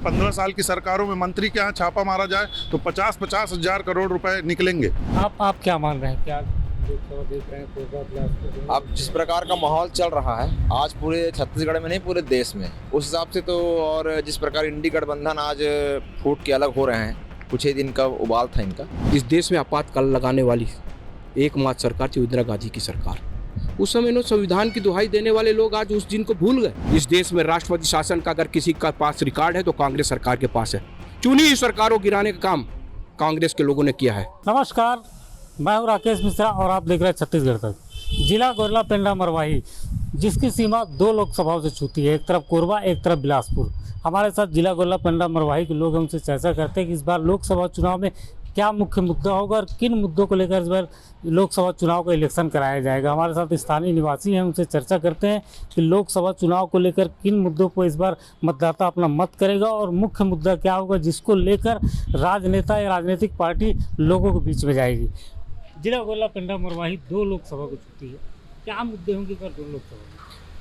15 साल की सरकारों में मंत्री के यहाँ छापा मारा जाए तो 50-50 हजार करोड़ रुपए निकलेंगे। आप क्या मान रहे हैं, क्या देख रहे हैं? अब जिस प्रकार का माहौल चल रहा है आज पूरे छत्तीसगढ़ में नहीं पूरे देश में, उस हिसाब से तो, और जिस प्रकार इंडी गठबंधन आज फूट के अलग हो रहे हैं, कुछ ही दिन का उबाल था इनका। इस देश में आपातकाल लगाने वाली एकमात्र सरकार थी इंदिरा गांधी की सरकार। उस समय इन्होंने संविधान की दुहाई देने वाले लोग आज उस दिन को भूल गए। इस देश में राष्ट्रपति शासन का अगर किसी का पास रिकॉर्ड है तो कांग्रेस सरकार के पास है। चुनी हुई सरकारों गिराने का काम कांग्रेस के लोगों ने किया है। नमस्कार, मैं हूं राकेश मिश्रा और आप देख रहे हैं छत्तीसगढ़ तक। जिला गोरला पेंड्रा मरवाही, जिसकी सीमा 2 लोकसभाओं से छूती है, एक तरफ कोरबा एक तरफ बिलासपुर। हमारे साथ जिला गोरला पेंड्रा मरवाही के लोग हमसे चर्चा करते हैं कि इस बार लोकसभा चुनाव में क्या मुख्य मुद्दा होगा और किन मुद्दों को लेकर इस बार लोकसभा चुनाव का इलेक्शन कराया जाएगा। हमारे साथ स्थानीय निवासी हैं, उनसे चर्चा करते हैं कि लोकसभा चुनाव को लेकर किन मुद्दों को इस बार मतदाता अपना मत करेगा और मुख्य मुद्दा क्या होगा जिसको लेकर राजनेता या राजनीतिक पार्टी लोगों के बीच में जाएगी। जिला गोरला पेंड्रा मरवाही 2 लोकसभा को छूती है, क्या मुद्दे होंगे पर 2 लोकसभा?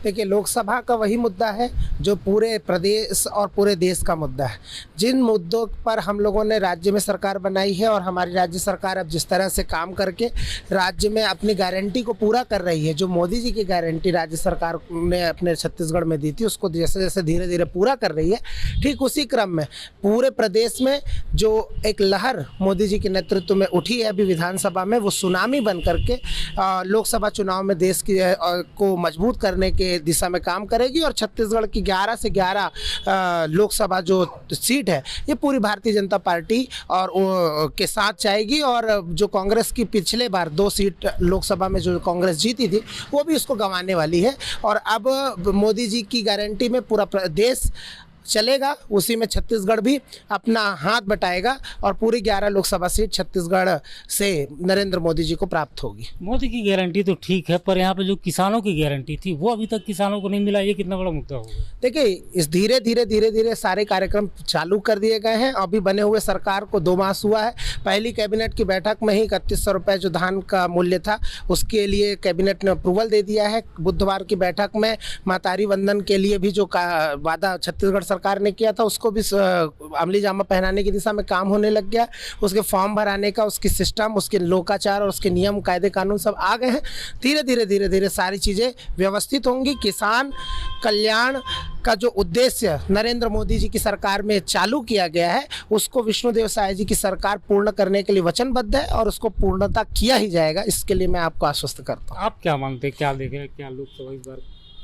देखिए, लोकसभा का वही मुद्दा है जो पूरे प्रदेश और पूरे देश का मुद्दा है। जिन मुद्दों पर हम लोगों ने राज्य में सरकार बनाई है और हमारी राज्य सरकार अब जिस तरह से काम करके राज्य में अपनी गारंटी को पूरा कर रही है, जो मोदी जी की गारंटी राज्य सरकार ने अपने छत्तीसगढ़ में दी थी, उसको जैसे जैसे धीरे धीरे पूरा कर रही है, ठीक उसी क्रम में पूरे प्रदेश में जो एक लहर मोदी जी के नेतृत्व में उठी है अभी विधानसभा में, वो सुनामी बन करके लोकसभा चुनाव में देश की को मजबूत करने के दिशा में काम करेगी। और छत्तीसगढ़ की 11 से 11 लोकसभा जो सीट है ये पूरी भारतीय जनता पार्टी और के साथ जाएगी। और जो कांग्रेस की पिछले बार 2 सीट लोकसभा में जो कांग्रेस जीती थी वो भी उसको गंवाने वाली है। और अब मोदी जी की गारंटी में पूरा देश चलेगा, उसी में छत्तीसगढ़ भी अपना हाथ बटाएगा और पूरी 11 लोकसभा सीट छत्तीसगढ़ से नरेंद्र मोदी जी को प्राप्त होगी। मोदी की गारंटी तो ठीक है, पर यहाँ पे जो किसानों की गारंटी थी वो अभी तक किसानों को नहीं मिला, ये कितना बड़ा मुद्दा होगा? देखिए, इस धीरे धीरे सारे कार्यक्रम चालू कर दिए गए हैं। अभी बने हुए सरकार को 2 मास हुआ है। पहली कैबिनेट की बैठक में ही 3100 रुपये जो धान का मूल्य था उसके लिए कैबिनेट ने अप्रूवल दे दिया है। बुधवार की बैठक में महतारी वंदन के लिए भी जो वादा छत्तीसगढ़ सरकार ने किया था उसको भी अमली जामा पहनाने की दिशा में काम होने लग गया। उसके फॉर्म भराने का, उसकी सिस्टम, उसके लोकाचार और उसके नियम कायदे कानून सब आ गए हैं। धीरे धीरे सारी चीज़ें व्यवस्थित होंगी। किसान कल्याण का जो उद्देश्य नरेंद्र मोदी जी की सरकार में चालू किया गया है उसको विष्णुदेव साय जी की सरकार पूर्ण करने के लिए वचनबद्ध है और उसको पूर्णता किया ही जाएगा। इसके लिए मैं आपको आश्वस्त करता हूँ। आप क्या मानते हैं, क्या देख रहे हैं, क्या लोकसभा इस बार?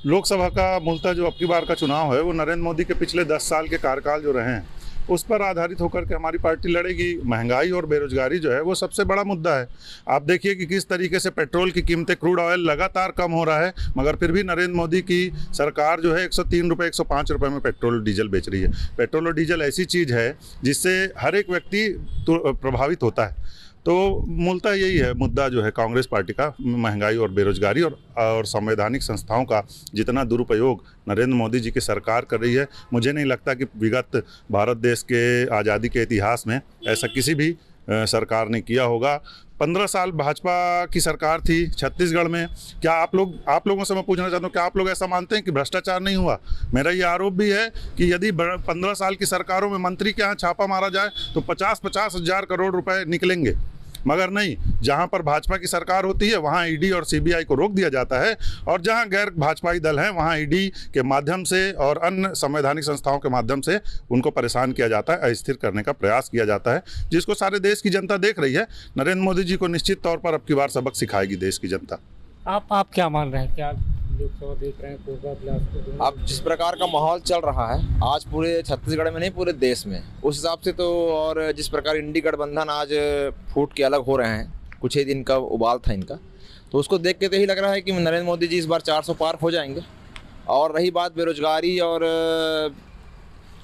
लोकसभा का मूलतः जो अब की बार का चुनाव है वो नरेंद्र मोदी के पिछले 10 साल के कार्यकाल जो रहे हैं उस पर आधारित होकर के हमारी पार्टी लड़ेगी। महंगाई और बेरोजगारी जो है वो सबसे बड़ा मुद्दा है। आप देखिए कि किस तरीके से पेट्रोल की कीमतें, क्रूड ऑयल लगातार कम हो रहा है, मगर फिर भी नरेंद्र मोदी की सरकार जो है 103 रुपये 105 रुपये में पेट्रोल डीजल बेच रही है। पेट्रोल और डीजल ऐसी चीज़ है जिससे हर एक व्यक्ति प्रभावित होता है। तो मूलतः यही है मुद्दा जो है कांग्रेस पार्टी का, महंगाई और बेरोजगारी और संवैधानिक संस्थाओं का जितना दुरुपयोग नरेंद्र मोदी जी की सरकार कर रही है। मुझे नहीं लगता कि विगत भारत देश के आज़ादी के इतिहास में ऐसा किसी भी सरकार ने किया होगा। 15 साल भाजपा की सरकार थी छत्तीसगढ़ में। क्या आप लोगों से मैं पूछना चाहता हूँ, क्या आप लोग ऐसा मानते हैं कि भ्रष्टाचार नहीं हुआ? मेरा ये आरोप भी है कि यदि 15 साल की सरकारों में मंत्री के यहाँ छापा मारा जाए तो 50-50 हजार करोड़ रुपए निकलेंगे, मगर नहीं। जहां पर भाजपा की सरकार होती है वहां ईडी और सीबीआई को रोक दिया जाता है और जहां गैर भाजपाई दल हैं वहां ईडी के माध्यम से और अन्य संवैधानिक संस्थाओं के माध्यम से उनको परेशान किया जाता है, अस्थिर करने का प्रयास किया जाता है, जिसको सारे देश की जनता देख रही है। नरेंद्र मोदी जी को निश्चित तौर पर अब की बार सबक सिखाएगी देश की जनता। आप क्या मान रहे हैं, क्या लोकसभा देख रहे हैं? कोरबा बिलासपुर, अब जिस प्रकार का माहौल चल रहा है आज पूरे छत्तीसगढ़ में नहीं पूरे देश में, उस हिसाब से तो, और जिस प्रकार इंडी गठबंधन आज फूट के अलग हो रहे हैं, कुछ ही दिन का उबाल था इनका, तो उसको देख के तो यही लग रहा है कि नरेंद्र मोदी जी इस बार 400 पार हो जाएंगे। और रही बात बेरोजगारी और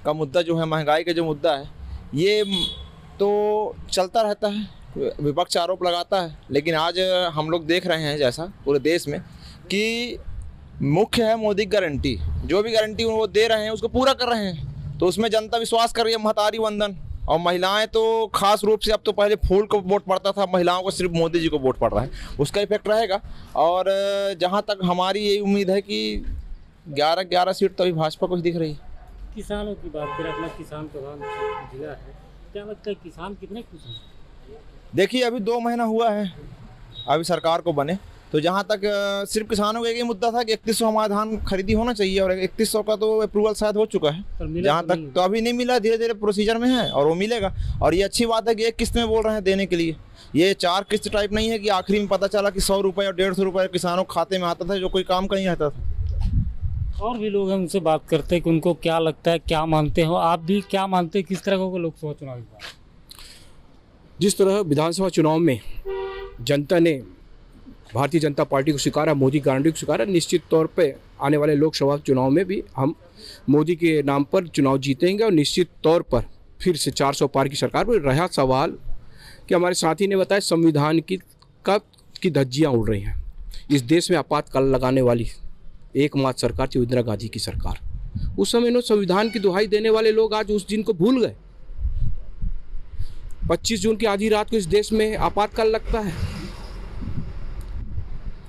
का मुद्दा जो है, महंगाई का जो मुद्दा है, ये तो चलता रहता है, विपक्ष आरोप लगाता है, लेकिन आज हम लोग देख रहे हैं जैसा पूरे देश में कि मुख्य है मोदी की गारंटी। जो भी गारंटी वो दे रहे हैं उसको पूरा कर रहे हैं, तो उसमें जनता विश्वास कर रही है। महतारी वंदन और महिलाएं तो खास रूप से, अब तो पहले फूल को वोट पड़ता था, महिलाओं को सिर्फ मोदी जी को वोट पड़ रहा है, उसका इफेक्ट रहेगा। और जहां तक हमारी यही उम्मीद है कि 11 सीट तो अभी भाजपा को ही दिख रही है। किसानों की बात करें, अपना किसान प्रधान जिला है, क्या लगता है किसान कितने खुश हैं? देखिए अभी 2 महीना हुआ है अभी सरकार को बने, तो जहाँ तक सिर्फ किसानों का एक ही मुद्दा था कि 3100 हमारा धान खरीदी होना चाहिए, और 3100 का तो अप्रूवल शायद हो चुका है, पर मिला जहाँ तो तक नहीं। तो अभी नहीं मिला, धीरे धीरे प्रोसीजर में है और वो मिलेगा। और ये अच्छी बात है कि एक किस्त में बोल रहे हैं देने के लिए, ये 4 किस्त टाइप नहीं है कि आखिरी में पता चला कि 100 रुपये और 150 रुपये किसानों के खाते में आता था जो कोई काम का नहीं रहता था। और भी लोग हैं, उनसे बात करते हैं कि उनको क्या लगता है, क्या मानते हो आप, भी क्या मानते हैं, किस तरह का लोकसभा चुनाव इस बार? जिस तरह विधानसभा चुनाव में जनता ने भारतीय जनता पार्टी को स्वीकारा, मोदी गारंटी को स्वीकारा, निश्चित तौर पे आने वाले लोकसभा चुनाव में भी हम मोदी के नाम पर चुनाव जीतेंगे और निश्चित तौर पर फिर से 400 पार की सरकार पर। रहा सवाल कि हमारे साथी ने बताया संविधान की धज्जियाँ उड़ रही हैं। इस देश में आपातकाल लगाने वाली एकमात्र सरकार थी इंदिरा गांधी की सरकार। उस समय इन्होंने संविधान की दुहाई देने वाले लोग आज उस दिन को भूल गए। 25 जून की आधी रात को इस देश में आपातकाल लगता है,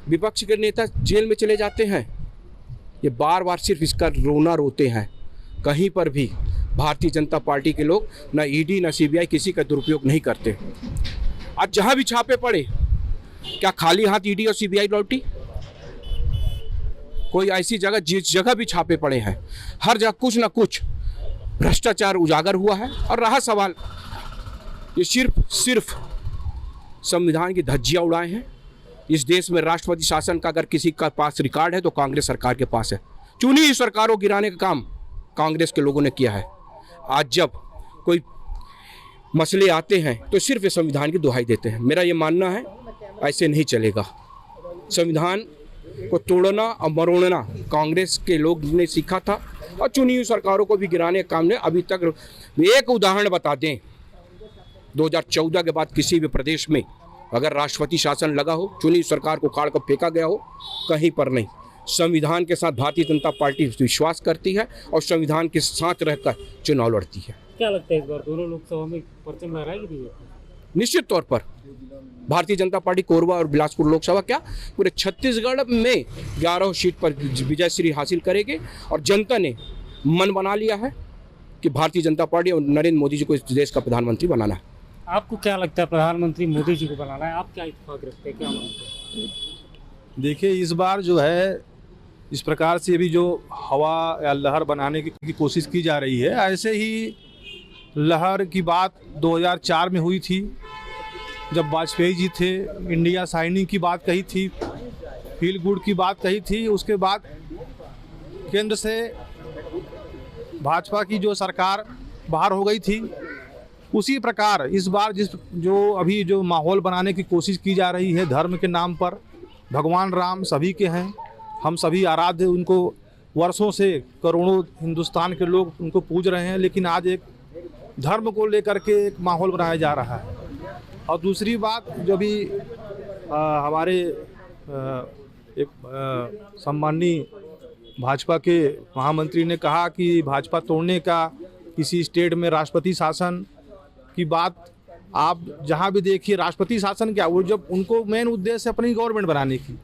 विपक्ष के नेता जेल में चले जाते हैं। ये बार बार सिर्फ इसका रोना रोते हैं। कहीं पर भी भारतीय जनता पार्टी के लोग न ईडी न सीबीआई किसी का दुरुपयोग नहीं करते। आज जहां भी छापे पड़े, क्या खाली हाथ ईडी और सीबीआई लौटी? कोई ऐसी जगह, जिस जगह भी छापे पड़े हैं, हर जगह कुछ ना कुछ भ्रष्टाचार उजागर हुआ है। और रहा सवाल, ये सिर्फ संविधान की धज्जियां उड़ाए हैं। इस देश में राष्ट्रपति शासन का अगर किसी का पास रिकॉर्ड है तो कांग्रेस सरकार के पास है। चुनी हुई सरकारों को गिराने का काम कांग्रेस के लोगों ने किया है। आज जब कोई मसले आते हैं तो सिर्फ ये संविधान की दुहाई देते हैं। मेरा ये मानना है ऐसे नहीं चलेगा। संविधान को तोड़ना और मरोड़ना कांग्रेस के लोग ने सीखा था, और चुनी हुई सरकारों को भी गिराने का काम ने अभी तक। एक उदाहरण बता दें, 2014 के बाद किसी भी प्रदेश में अगर राष्ट्रपति शासन लगा हो, चुनी सरकार को उखाड़ कर फेंका गया हो, कहीं पर नहीं। संविधान के साथ भारतीय जनता पार्टी विश्वास करती है और संविधान के साथ रहकर चुनाव लड़ती है। क्या लगता है इस बार दोनों लोकसभा में परचम लहराएगी बीजेपी? निश्चित तौर पर भारतीय जनता पार्टी कोरबा और बिलासपुर लोकसभा क्या पूरे छत्तीसगढ़ में 11 सीट पर विजयश्री हासिल करेगी। और जनता ने मन बना लिया है कि भारतीय जनता पार्टी और नरेंद्र मोदी जी को इस देश का प्रधानमंत्री बनाना है। आपको क्या लगता है प्रधानमंत्री मोदी जी को बनाना है? आप क्या इत्तेफाक रखते हैं, क्या मानते हैं? देखिए इस बार जो है इस प्रकार से भी जो हवा या लहर बनाने की कोशिश की जा रही है, ऐसे ही लहर की बात 2004 में हुई थी जब वाजपेयी जी थे। इंडिया शाइनिंग की बात कही थी, फील गुड की बात कही थी। उसके बाद केंद्र से भाजपा की जो सरकार बाहर हो गई थी। उसी प्रकार इस बार अभी जो माहौल बनाने की कोशिश की जा रही है धर्म के नाम पर, भगवान राम सभी के हैं, हम सभी आराध्य, उनको वर्षों से करोड़ों हिंदुस्तान के लोग उनको पूज रहे हैं, लेकिन आज एक धर्म को लेकर के एक माहौल बनाया जा रहा है। और दूसरी बात जो भी हमारे एक सम्माननीय भाजपा के महामंत्री ने कहा कि भाजपा तोड़ने का किसी स्टेट में राष्ट्रपति शासन की बात, आप जहां भी देखिए राष्ट्रपति शासन क्या, वो जब उनको मेन उद्देश्य अपनी गवर्नमेंट बनाने की,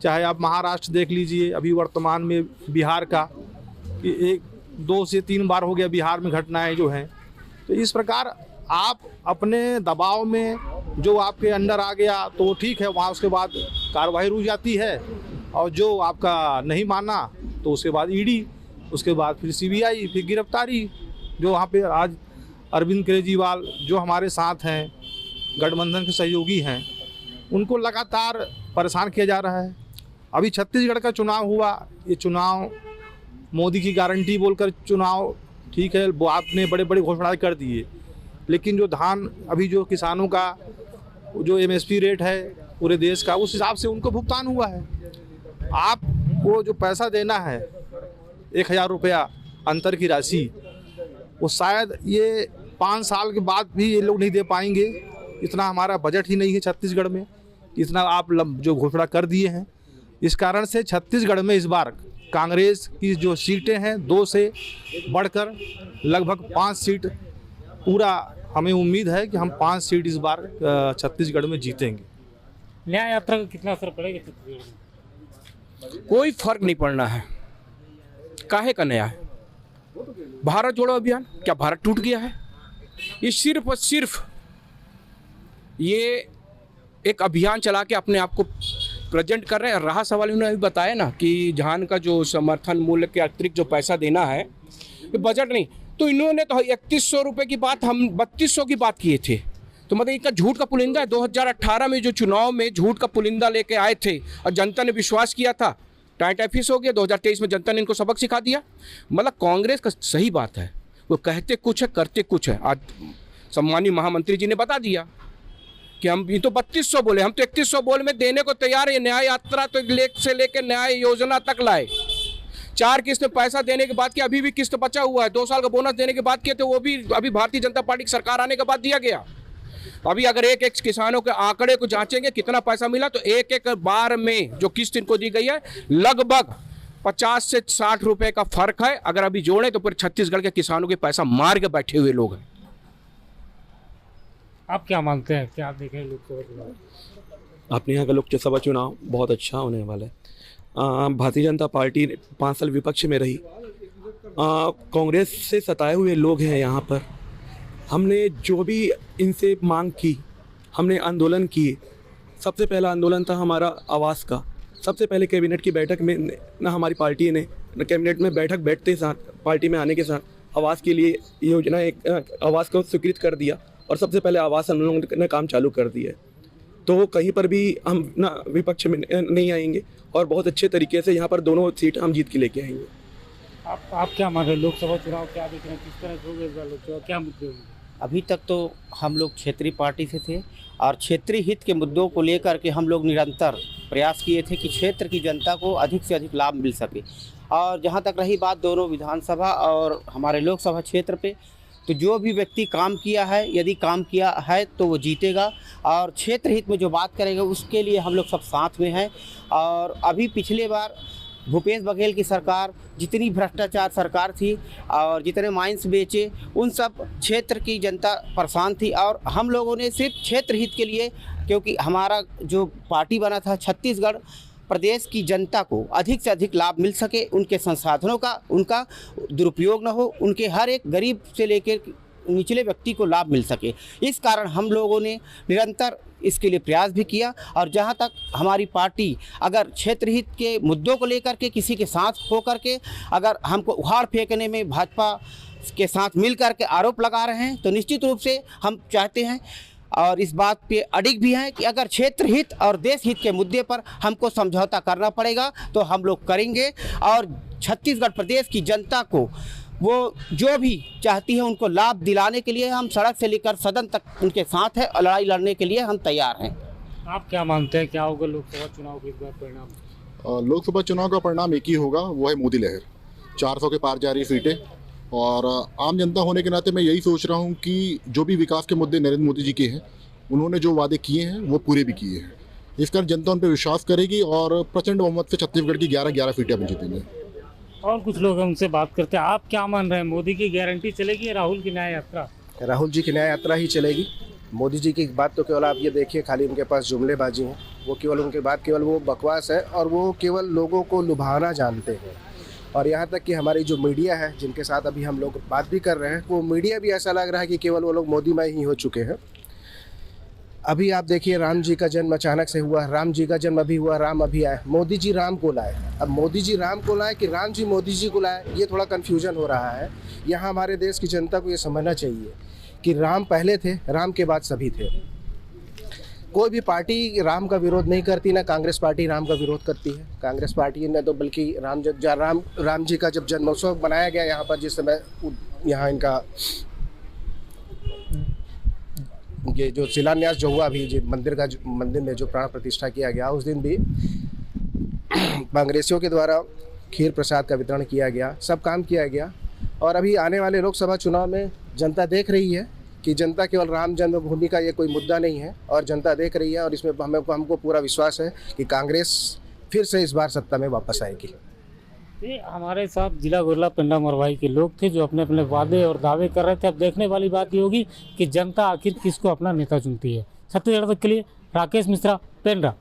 चाहे आप महाराष्ट्र देख लीजिए, अभी वर्तमान में बिहार का कि 2 से 3 बार हो गया बिहार में घटनाएं जो हैं। तो इस प्रकार आप अपने दबाव में जो आपके अंडर आ गया तो ठीक है, वहाँ उसके बाद कार्रवाई रुक जाती है, और जो आपका नहीं माना तो उसके बाद ईडी, उसके बाद फिर सीबीआई, फिर गिरफ्तारी। जो वहाँ पे आज अरविंद केजरीवाल जो हमारे साथ हैं, गठबंधन के सहयोगी हैं, उनको लगातार परेशान किया जा रहा है। अभी छत्तीसगढ़ का चुनाव हुआ, ये चुनाव मोदी की गारंटी बोलकर चुनाव, ठीक है, वो आपने बड़े बड़े घोषणाएं कर दिए, लेकिन जो धान अभी जो किसानों का जो एमएसपी रेट है पूरे देश का, उस हिसाब से उनको भुगतान हुआ है। आप वो जो पैसा देना है 1000 रुपया अंतर की राशि, वो शायद ये 5 साल के बाद भी ये लोग नहीं दे पाएंगे। इतना हमारा बजट ही नहीं है छत्तीसगढ़ में, इतना आप जो घोषणा कर दिए हैं। इस कारण से छत्तीसगढ़ में इस बार कांग्रेस की जो सीटें हैं 2 से बढ़कर लगभग 5 सीट, पूरा हमें उम्मीद है कि हम 5 सीट इस बार छत्तीसगढ़ में जीतेंगे। न्याय यात्रा का कितना असर पड़ेगा छत्तीसगढ़ में? कोई फर्क नहीं पड़ना है। काहे का नया है? भारत जोड़ो अभियान, क्या भारत टूट गया है? ये सिर्फ और सिर्फ ये एक अभियान चला के अपने आप को प्रेजेंट कर रहे हैं। रहा सवाल, उन्होंने अभी बताया ना कि धान का जो समर्थन मूल्य के अतिरिक्त जो पैसा देना है, ये बजट नहीं, तो इन्होंने तो 3100 रुपये की बात, हम 3200 की बात किए थे। तो मतलब इनका झूठ का पुलिंदा है। 2018 में जो चुनाव में झूठ का पुलिंदा लेके आए थे और जनता ने विश्वास किया था, टाइफिस हो गया। 2023 में जनता ने इनको सबक सिखा दिया। मतलब कांग्रेस का सही बात है, वो कहते कुछ है करते कुछ है। आज सम्मानीय महामंत्री जी ने बता दिया कि हम ये तो 3200 बोले, हम तो 3100 बोल में देने को तैयार है। न्याय यात्रा तो लेकर न्याय योजना तक लाए। 4 किस्त में पैसा देने के बाद किया, अभी भी किस्त बचा हुआ है। 2 साल का बोनस देने के बाद किए थे, वो भी अभी भारतीय जनता पार्टी की सरकार आने के बाद दिया गया। अभी अगर एक किसानों के आंकड़े को जांचेंगे कितना पैसा मिला, तो एक बार में जो किस्त इनको दी गई है लगभग 50 से 60 रुपए का फर्क है। अगर अभी जोड़ें तो पूरे छत्तीसगढ़ के किसानों के पैसा मार के बैठे हुए लोग हैं। आप क्या मानते हैं, क्या देखें लोकसभा चुनाव? अपने यहाँ का लोकसभा चुनाव बहुत अच्छा होने वाला है। भारतीय जनता पार्टी 5 साल विपक्ष में रही। कांग्रेस से सताए हुए लोग हैं यहाँ पर। हमने जो भी इनसे मांग की, हमने आंदोलन किए। सबसे पहला आंदोलन था हमारा आवास का। सबसे पहले कैबिनेट की बैठक में ना हमारी पार्टी ने कैबिनेट में बैठक बैठते साथ, पार्टी में आने के साथ आवास के लिए योजना, एक आवास को स्वीकृत कर दिया और सबसे पहले आवास आंदोलन ने काम चालू कर दिया है। तो कहीं पर भी हम ना विपक्ष में नहीं आएंगे और बहुत अच्छे तरीके से यहाँ पर दोनों सीट हम जीत के लेके आएंगे। आप क्या मान रहे हैं, लोकसभा चुनाव क्या देख रहे हैं, किस तरह से होगा इस बार लोकसभा, क्या मुद्दे होंगे? अभी तक तो हम लोग क्षेत्रीय पार्टी से थे और क्षेत्रीय हित के मुद्दों को लेकर के हम लोग निरंतर प्रयास किए थे कि क्षेत्र की जनता को अधिक से अधिक लाभ मिल सके। और जहां तक रही बात दोनों विधानसभा और हमारे लोकसभा क्षेत्र पे, तो जो भी व्यक्ति काम किया है, यदि काम किया है तो वो जीतेगा और क्षेत्र हित में जो बात करेगा उसके लिए हम लोग सब साथ में हैं। और अभी पिछले बार भूपेश बघेल की सरकार, जितनी भ्रष्टाचार सरकार थी और जितने माइंस बेचे, उन सब क्षेत्र की जनता परेशान थी। और हम लोगों ने सिर्फ क्षेत्र हित के लिए, क्योंकि हमारा जो पार्टी बना था, छत्तीसगढ़ प्रदेश की जनता को अधिक से अधिक लाभ मिल सके, उनके संसाधनों का उनका दुरुपयोग न हो, उनके हर एक गरीब से लेकर निचले व्यक्ति को लाभ मिल सके। इस कारण हम लोगों ने निरंतर इसके लिए प्रयास भी किया। और जहां तक हमारी पार्टी अगर क्षेत्र हित के मुद्दों को लेकर के किसी के साथ होकर के अगर हमको उखाड़ फेंकने में भाजपा के साथ मिल कर के आरोप लगा रहे हैं, तो निश्चित रूप से हम चाहते हैं और इस बात पे अडिग भी हैं कि अगर क्षेत्र हित और देश हित के मुद्दे पर हमको समझौता करना पड़ेगा तो हम लोग करेंगे। और छत्तीसगढ़ प्रदेश की जनता को वो जो भी चाहती है उनको लाभ दिलाने के लिए हम सड़क से लेकर सदन तक उनके साथ हैं और लड़ाई लड़ने के लिए हम तैयार हैं। आप क्या मानते हैं, क्या होगा लोकसभा चुनाव के इस बार परिणाम? लोकसभा चुनाव का परिणाम एक ही होगा, वो है मोदी लहर। 400 के पार जा रही सीटें। और आम जनता होने के नाते मैं यही सोच रहा हूँ कि जो भी विकास के मुद्दे नरेंद्र मोदी जी के हैं, उन्होंने जो वादे किए हैं वो पूरे भी किए हैं। इस कारण जनता उन पर विश्वास करेगी और प्रचंड बहुमत से छत्तीसगढ़ की 11 सीटें हम जीतेंगे। और कुछ लोग हैं, उनसे बात करते हैं। आप क्या मान रहे हैं, मोदी की गारंटी चलेगी या राहुल की न्याय यात्रा? राहुल जी की न्याय यात्रा ही चलेगी। मोदी जी की बात तो केवल आप ये देखिए, खाली उनके पास जुमलेबाजी है। वो केवल उनके बात केवल वो बकवास है और वो केवल लोगों को लुभाना जानते हैं। और यहाँ तक कि हमारी जो मीडिया है, जिनके साथ अभी हम लोग बात भी कर रहे हैं, वो मीडिया भी ऐसा लग रहा है कि केवल वो लोग मोदीमय ही हो चुके हैं। अभी आप देखिए, राम जी का जन्म अचानक से हुआ, राम जी का जन्म अभी हुआ, राम अभी आए, मोदी जी राम को लाए। अब मोदी जी राम को लाए कि राम जी मोदी जी को लाए, ये थोड़ा कन्फ्यूजन हो रहा है। यहाँ हमारे देश की जनता को ये समझना चाहिए कि राम पहले थे, राम के बाद सभी थे। कोई भी पार्टी राम का विरोध नहीं करती, ना कांग्रेस पार्टी राम का विरोध करती है। कांग्रेस पार्टी ने तो बल्कि राम जी का जब जन्मोत्सव बनाया गया यहाँ पर, जिस समय यहाँ इनका ये जो शिलान्यास जो हुआ अभी, जो मंदिर में जो प्राण प्रतिष्ठा किया गया, उस दिन भी कांग्रेसियों के द्वारा खीर प्रसाद का वितरण किया गया, सब काम किया गया। और अभी आने वाले लोकसभा चुनाव में जनता देख रही है कि जनता केवल राम जन्मभूमि का ये कोई मुद्दा नहीं है, और जनता देख रही है और इसमें हमको पूरा विश्वास है कि कांग्रेस फिर से इस बार सत्ता में वापस आएगी। ये हमारे साथ जिला गुरला पेंड्रा मरवाही के लोग थे जो अपने अपने वादे और दावे कर रहे थे। अब देखने वाली बात ये होगी कि जनता आखिर किसको अपना नेता चुनती है। छत्तीसगढ़ तक के लिए राकेश मिश्रा, पेंड्रा।